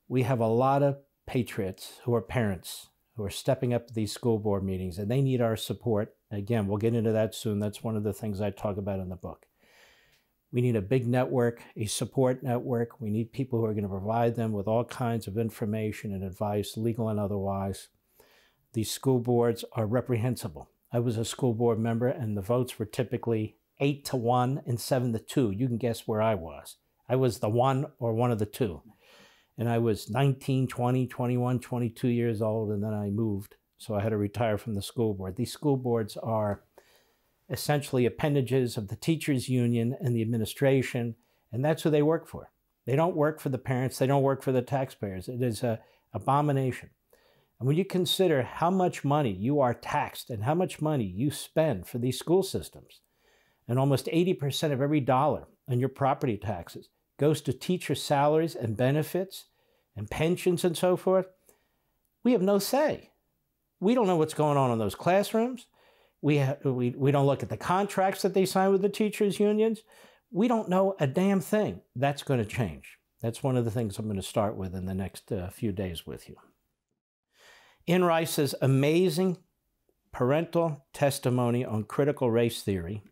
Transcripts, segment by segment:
we have a lot of patriots who are parents who are stepping up to these school board meetings, and they need our support. Again, we'll get into that soon. That's one of the things I talk about in the book. We need a big network, a support network. We need people who are going to provide them with all kinds of information and advice, legal and otherwise. These school boards are reprehensible. I was a school board member, and the votes were typically 8-1 and 7-2. You can guess where I was. I was the one or one of the two. And I was 19, 20, 21, 22 years old, and then I moved. So I had to retire from the school board. These school boards are essentially appendages of the teachers' union and the administration, and that's who they work for. They don't work for the parents. They don't work for the taxpayers. It is an abomination. And when you consider how much money you are taxed and how much money you spend for these school systems, and almost 80% of every dollar on your property taxes goes to teacher salaries and benefits and pensions and so forth, we have no say. We don't know what's going on in those classrooms. We don't look at the contracts that they sign with the teachers' unions. We don't know a damn thing. That's going to change. That's one of the things I'm going to start with in the next few days with you. In Rice's amazing parental testimony on critical race theory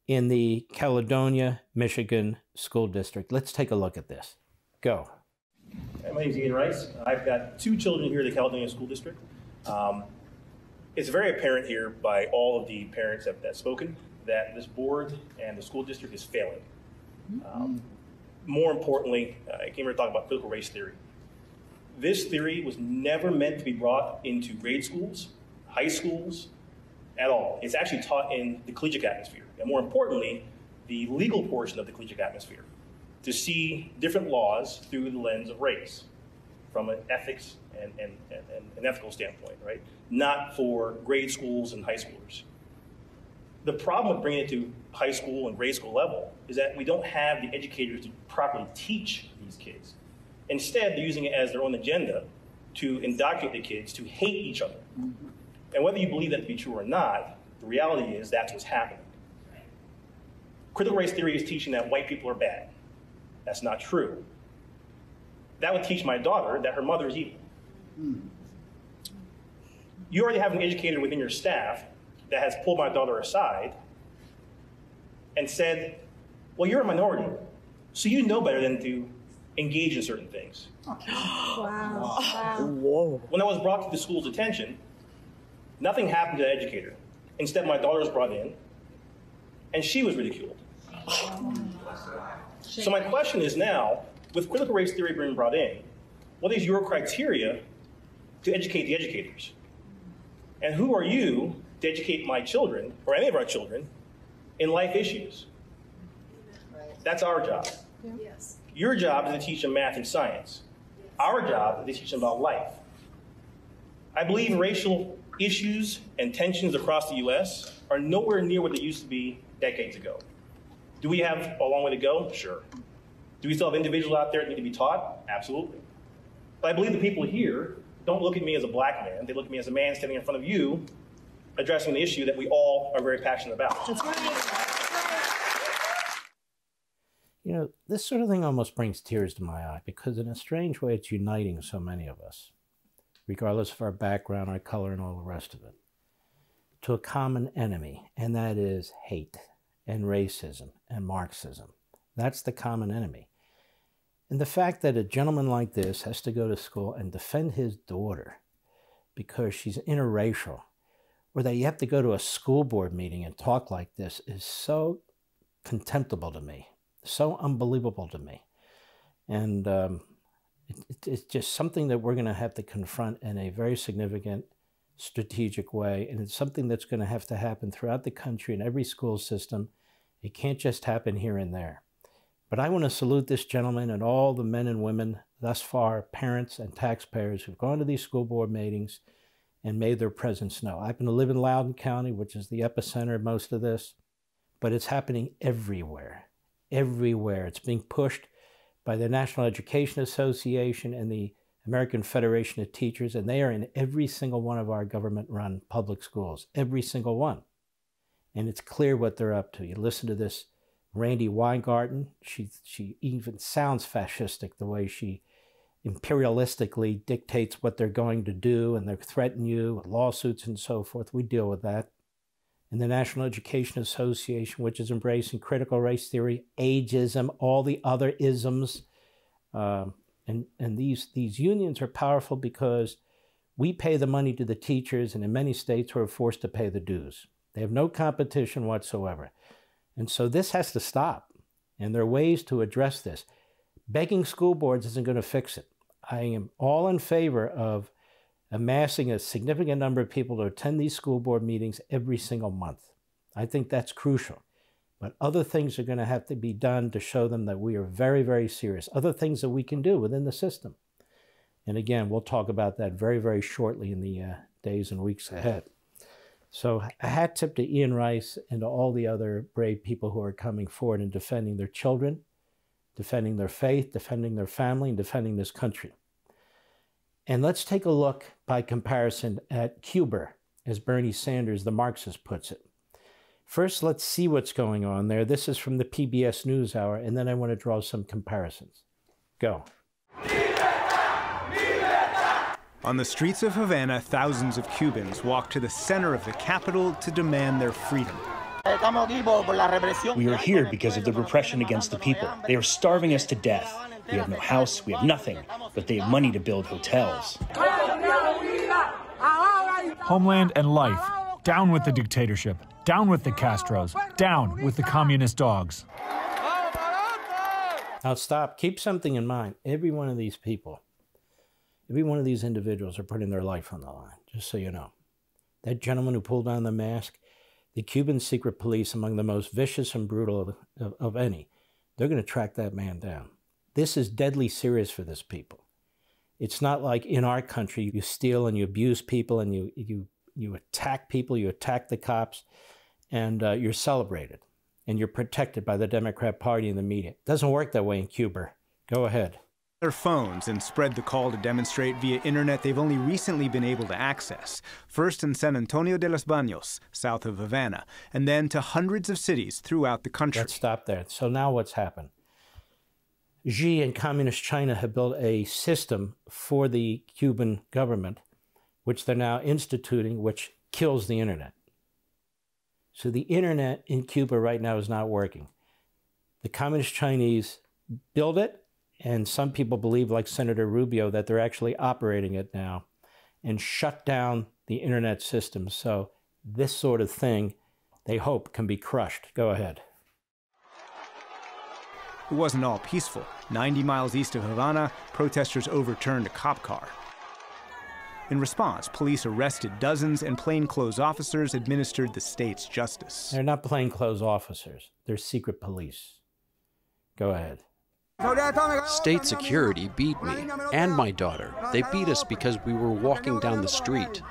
in the Caledonia, Michigan School District. Let's take a look at this. Go. My name is Ian Rice. I've got 2 children here at the Caledonia School District. It's very apparent here by all of the parents that have spoken that this board and the school district is failing. More importantly, I came here to talk about critical race theory. This theory was never meant to be brought into grade schools, high schools, at all. It's actually taught in the collegiate atmosphere, and more importantly, the legal portion of the collegiate atmosphere, to see different laws through the lens of race, from an ethics and an ethical standpoint, right? Not for grade schools and high schoolers. The problem with bringing it to high school and grade school level is that we don't have the educators to properly teach these kids. Instead, they're using it as their own agenda to indoctrinate the kids to hate each other. And whether you believe that to be true or not, the reality is that's what's happening. Critical race theory is teaching that white people are bad. That's not true. That would teach my daughter that her mother is evil. You already have an educator within your staff that has pulled my daughter aside and said, well, you're a minority, so you know better than to engage in certain things. Wow. When I was brought to the school's attention, nothing happened to the educator. Instead, my daughter was brought in, and she was ridiculed. So my question is now, with critical race theory being brought in, what is your criteria to educate the educators? And who are you to educate my children, or any of our children, in life issues? That's our job. Yes. Your job is to teach them math and science. Our job is to teach them about life. I believe racial issues and tensions across the U.S. are nowhere near what they used to be decades ago. Do we have a long way to go? Sure. Do we still have individuals out there that need to be taught? Absolutely. But I believe the people here don't look at me as a black man. They look at me as a man standing in front of you addressing an issue that we all are very passionate about. That's right. You know, this sort of thing almost brings tears to my eye because in a strange way it's uniting so many of us, regardless of our background, our color, and all the rest of it, to a common enemy, and that is hate and racism and Marxism. That's the common enemy. And the fact that a gentleman like this has to go to school and defend his daughter because she's interracial, or that you have to go to a school board meeting and talk like this is so contemptible to me, so unbelievable to me. And it's just something that we're going to have to confront in a very significant, strategic way. And it's something that's going to have to happen throughout the country in every school system. It can't just happen here and there. But I want to salute this gentleman and all the men and women thus far, parents and taxpayers who've gone to these school board meetings and made their presence known. I happen to live in Loudoun County, which is the epicenter of most of this, but it's happening everywhere, everywhere. It's being pushed by the National Education Association and the American Federation of Teachers, and they are in every single one of our government-run public schools, every single one. And it's clear what they're up to. You listen to this Randy Weingarten, she even sounds fascistic the way she imperialistically dictates what they're going to do, and they threaten you with lawsuits and so forth. We deal with that. And the National Education Association, which is embracing critical race theory, ageism, all the other isms. And these unions are powerful because we pay the money to the teachers, and in many states we're forced to pay the dues. They have no competition whatsoever. And so this has to stop. And there are ways to address this. Begging school boards isn't going to fix it. I am all in favor of amassing a significant number of people to attend these school board meetings every single month. I think that's crucial. But other things are going to have to be done to show them that we are very, very serious. Other things that we can do within the system. And again, we'll talk about that very, very shortly in the days and weeks ahead. So a hat tip to Ian Rice and to all the other brave people who are coming forward and defending their children, defending their faith, defending their family, and defending this country. And let's take a look by comparison at Cuba, as Bernie Sanders, the Marxist, puts it. First, let's see what's going on there. This is from the PBS NewsHour, and then I want to draw some comparisons. Go. On the streets of Havana, thousands of Cubans walk to the center of the capital to demand their freedom. We are here because of the repression against the people. They are starving us to death. We have no house, we have nothing, but they have money to build hotels. Homeland and life. Down with the dictatorship. Down with the Castros. Down with the communist dogs. Now stop. Keep something in mind. Every one of these people, every one of these individuals are putting their life on the line, just so you know. That gentleman who pulled down the mask, the Cuban secret police, among the most vicious and brutal of any, they're going to track that man down. This is deadly serious for this people. It's not like in our country, you steal and you abuse people and you attack people, you attack the cops, and you're celebrated and you're protected by the Democrat Party and the media. It doesn't work that way in Cuba. Go ahead. Their phones and spread the call to demonstrate via internet they've only recently been able to access. First in San Antonio de los Baños, south of Havana, and then to hundreds of cities throughout the country. Let's stop there. So now what's happened? Xi and Communist China have built a system for the Cuban government, which they're now instituting, which kills the internet. So the internet in Cuba right now is not working. The Communist Chinese build it, and some people believe, like Senator Rubio, that they're actually operating it now and shut down the internet system. So this sort of thing, they hope, can be crushed. Go ahead. It wasn't all peaceful. 90 miles east of Havana, protesters overturned a cop car. In response, police arrested dozens and plainclothes officers administered the state's justice. They're not plainclothes officers. They're secret police. Go ahead. State security beat me and my daughter. They beat us because we were walking down the street.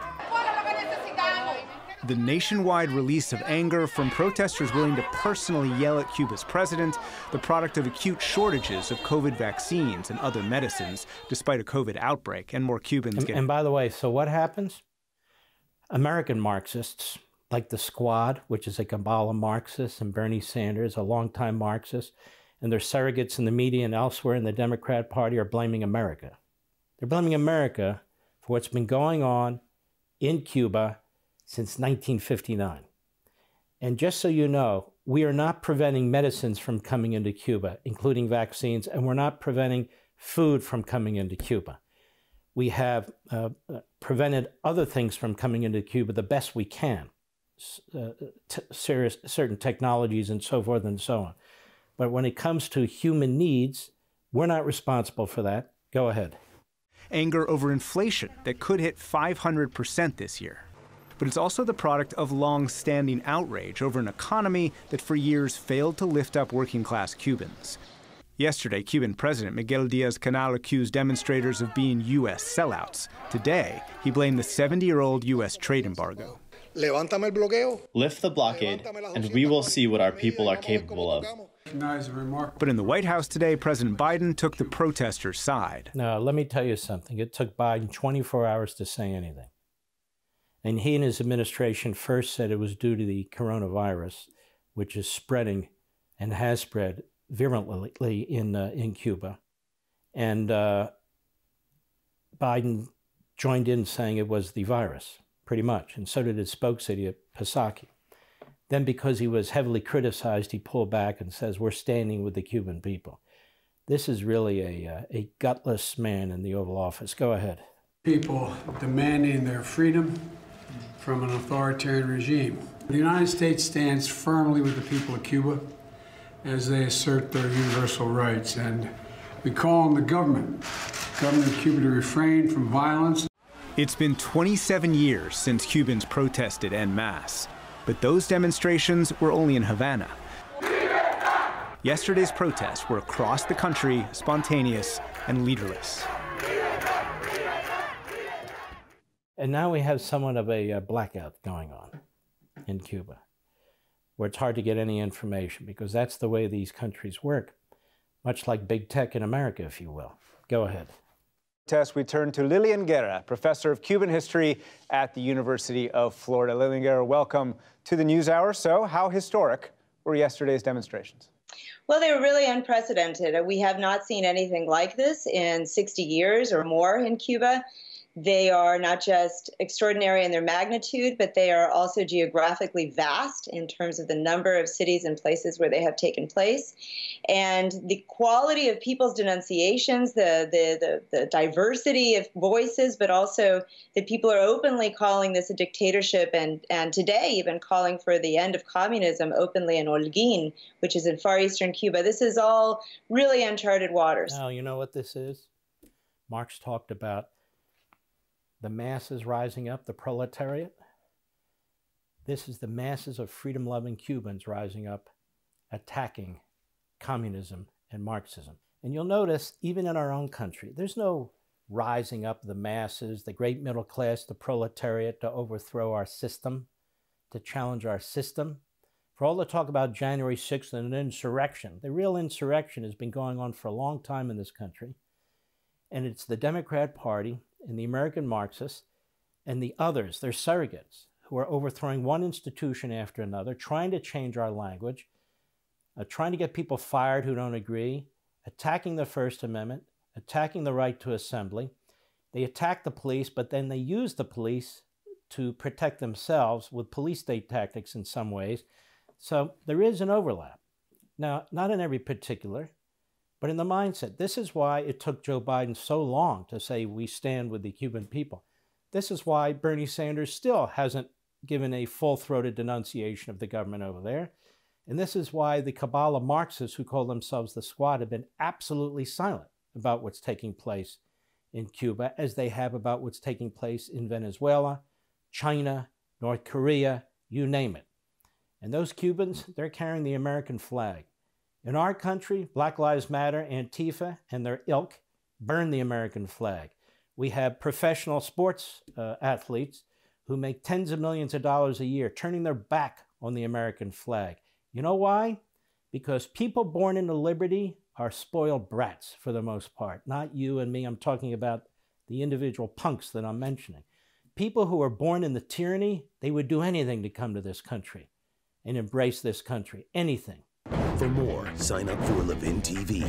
The nationwide release of anger from protesters willing to personally yell at Cuba's president, the product of acute shortages of COVID vaccines and other medicines, despite a COVID outbreak and more Cubans getting... And by the way, so what happens? American Marxists, like the Squad, which is a cabal of Marxists, and Bernie Sanders, a longtime Marxist, and their surrogates in the media and elsewhere in the Democrat Party are blaming America. They're blaming America for what's been going on in Cuba since 1959. And just so you know, we are not preventing medicines from coming into Cuba, including vaccines, and we're not preventing food from coming into Cuba. We have prevented other things from coming into Cuba the best we can, certain technologies and so forth and so on. But when it comes to human needs, we're not responsible for that. Go ahead. Anger over inflation that could hit 500% this year. But it's also the product of long-standing outrage over an economy that for years failed to lift up working-class Cubans. Yesterday, Cuban President Miguel Díaz-Canel accused demonstrators of being U.S. sellouts. Today, he blamed the 70-year-old U.S. trade embargo. Lift the blockade, and we will see what our people are capable of. But in the White House today, President Biden took the protesters' side. Now, let me tell you something. It took Biden 24 hours to say anything. And he and his administration first said it was due to the coronavirus, which is spreading and has spread virulently in Cuba. And Biden joined in saying it was the virus, pretty much, and so did his spokesman, Psaki. Then, because he was heavily criticized, he pulled back and says, we're standing with the Cuban people. This is really a gutless man in the Oval Office. Go ahead. People demanding their freedom from an authoritarian regime. The United States stands firmly with the people of Cuba as they assert their universal rights, and we call on the government of Cuba to refrain from violence. It's been 27 years since Cubans protested en masse, but those demonstrations were only in Havana. Yesterday's protests were across the country, spontaneous and leaderless. And now we have somewhat of a blackout going on in Cuba, where it's hard to get any information, because that's the way these countries work, much like big tech in America, if you will. Go ahead. We turn to Lilian Guerra, professor of Cuban history at the University of Florida. Lilian Guerra, welcome to the NewsHour. So, how historic were yesterday's demonstrations? Well, they were really unprecedented. We have not seen anything like this in 60 years or more in Cuba. They are not just extraordinary in their magnitude, but they are also geographically vast in terms of the number of cities and places where they have taken place. And the quality of people's denunciations, the diversity of voices, but also that people are openly calling this a dictatorship, and today even calling for the end of communism openly in Holguin, which is in far eastern Cuba. This is all really uncharted waters. Now, you know what this is? Marx talked about the masses rising up, the proletariat. This is the masses of freedom-loving Cubans rising up, attacking communism and Marxism. And you'll notice, even in our own country, there's no rising up the masses, the great middle class, the proletariat, to overthrow our system, to challenge our system. For all the talk about January 6th and an insurrection, the real insurrection has been going on for a long time in this country. And it's the Democrat Party and the American Marxists and the others, their surrogates, who are overthrowing one institution after another, trying to change our language, trying to get people fired who don't agree, attacking the First Amendment, attacking the right to assembly. They attack the police, but then they use the police to protect themselves with police state tactics in some ways. So there is an overlap. Now, not in every particular, but in the mindset. This is why it took Joe Biden so long to say we stand with the Cuban people. This is why Bernie Sanders still hasn't given a full-throated denunciation of the government over there. And this is why the cabal of Marxists who call themselves the Squad have been absolutely silent about what's taking place in Cuba, as they have about what's taking place in Venezuela, China, North Korea, you name it. And those Cubans, they're carrying the American flag. In our country, Black Lives Matter, Antifa, and their ilk burn the American flag. We have professional sports athletes who make tens of millions of dollars a year, turning their back on the American flag. You know why? Because people born into liberty are spoiled brats for the most part. Not you and me. I'm talking about the individual punks that I'm mentioning. People who are born in the tyranny, they would do anything to come to this country and embrace this country. Anything. For more, sign up for Levin TV.